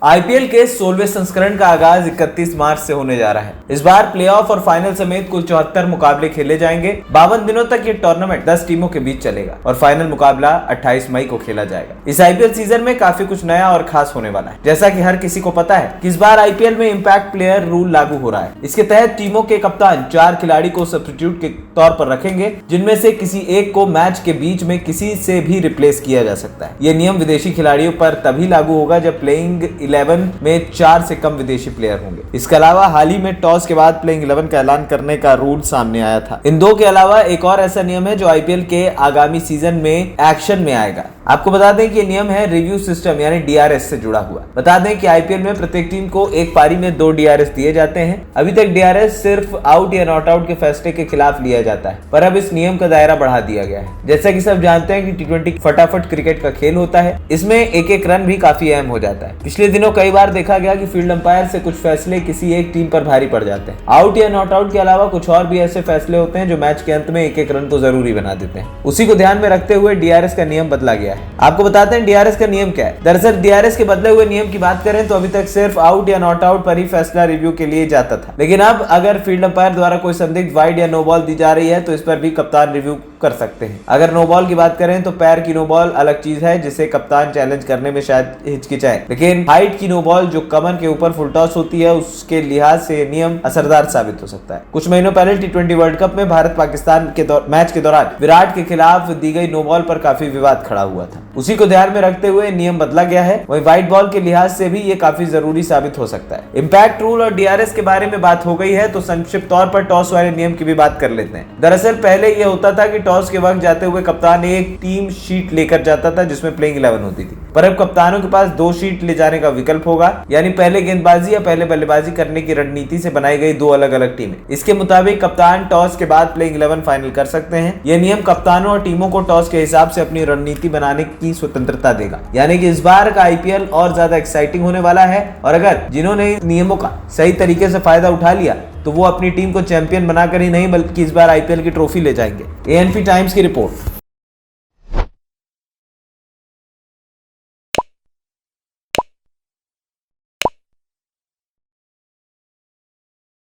IPL के 16वें संस्करण का आगाज 31 मार्च से होने जा रहा है। इस बार प्लेऑफ और फाइनल समेत कुल 74 मुकाबले खेले जाएंगे। 52 दिनों तक ये टूर्नामेंट 10 टीमों के बीच चलेगा और फाइनल मुकाबला 28 मई को खेला जाएगा। इस आईपीएल सीजन में काफी कुछ नया और खास होने वाला है। जैसा कि हर किसी को पता है कि इस बार आईपीएल में इम्पैक्ट प्लेयर रूल लागू हो रहा है। इसके तहत टीमों के कप्तान 4 खिलाड़ी को सब्स्टिट्यूट के तौर पर रखेंगे, जिनमें से किसी एक को मैच के बीच में किसी से भी रिप्लेस किया जा सकता है। ये नियम विदेशी खिलाड़ियों पर तभी लागू होगा जब प्लेइंग 11 में 4 से कम विदेशी प्लेयर होंगे। इसके अलावा हाल ही में टॉस के बाद प्लेइंग 11 का ऐलान करने का रूल सामने आया था। इन दो के अलावा एक और ऐसा नियम है जो आईपीएल के आगामी सीजन में एक्शन में आएगा। आपको बता दें कि ये नियम है रिव्यू सिस्टम यानी डीआरएस से जुड़ा हुआ। बता दें कि आईपीएल में प्रत्येक टीम को एक पारी में 2 डीआरएस दिए जाते हैं। अभी तक डीआरएस सिर्फ आउट या नॉट आउट के फैसले के खिलाफ लिया जाता है, पर अब इस नियम का दायरा बढ़ा दिया गया है। जैसा कि सब जानते हैं कि टी20 फटाफट क्रिकेट का खेल होता है। इसमें एक रन भी काफी अहम हो जाता है। पिछले दिनों कई बार देखा गया कि फील्ड अंपायर से कुछ फैसले किसी एक टीम पर भारी पड़ जाते हैं। आउट या नॉट आउट के अलावा कुछ और भी ऐसे फैसले होते हैं जो मैच के अंत में एक रन को जरूरी बना देते हैं। उसी को ध्यान में रखते हुए डीआरएस का नियम बदला गया है। आपको बताते हैं डीआरएस का नियम क्या है। दरअसल डीआरएस के बदले हुए नियम की बात करें तो अभी तक सिर्फ आउट या नॉट आउट पर ही फैसला रिव्यू के लिए जाता था, लेकिन अब अगर फील्ड अंपायर द्वारा कोई संदिग्ध वाइड या नो बॉल दी जा रही है तो इस पर भी कप्तान रिव्यू कर सकते हैं। अगर नो बॉल की बात करें तो पैर की नो बॉल अलग चीज है जिसे कप्तान चैलेंज करने में शायद हिचकिचाए, लेकिन हाइट की नो बॉल जो कमर के ऊपर फुल टॉस होती है उसके लिहाज से नियम असरदार साबित हो सकता है। कुछ महीनों पहले टी20 वर्ल्ड कप में भारत पाकिस्तान के मैच के दौरान विराट के खिलाफ दी गई नो बॉल पर काफी विवाद खड़ा हुआ था। उसी को ध्यान में रखते हुए नियम बदला गया है। वहीं व्हाइट बॉल के लिहाज से भी ये काफी जरूरी साबित हो सकता है। इम्पैक्ट रूल और डीआरएस के बारे में बात हो गई है तो संक्षिप्त तौर पर टॉस वाले नियम की भी बात कर लेते हैं। दरअसल पहले ये होता था कि टॉस के वक्त जाते हुए कप्तान एक टीम शीट लेकर जाता था जिसमें प्लेइंग 11 होती थी, पर अब कप्तानों के पास 2 शीट ले जाने का विकल्प होगा, यानी पहले गेंदबाजी या पहले बल्लेबाजी करने की रणनीति से बनाई गई 2 अलग अलग टीमें। इसके मुताबिक कप्तान टॉस के बाद प्लेइंग 11 फाइनल कर सकते हैं। यह नियम कप्तानों और टीमों को टॉस के हिसाब से अपनी रणनीति बनाने की स्वतंत्रता देगा, यानी कि इस बार का आईपीएल और ज्यादा एक्साइटिंग होने वाला है। और अगर जिन्होंने नियमों का सही तरीके से फायदा उठा लिया तो वो अपनी टीम को चैंपियन बनाकर ही नहीं बल्कि इस बार आईपीएल की ट्रॉफी ले जाएंगे। एएनपी टाइम्स की रिपोर्ट।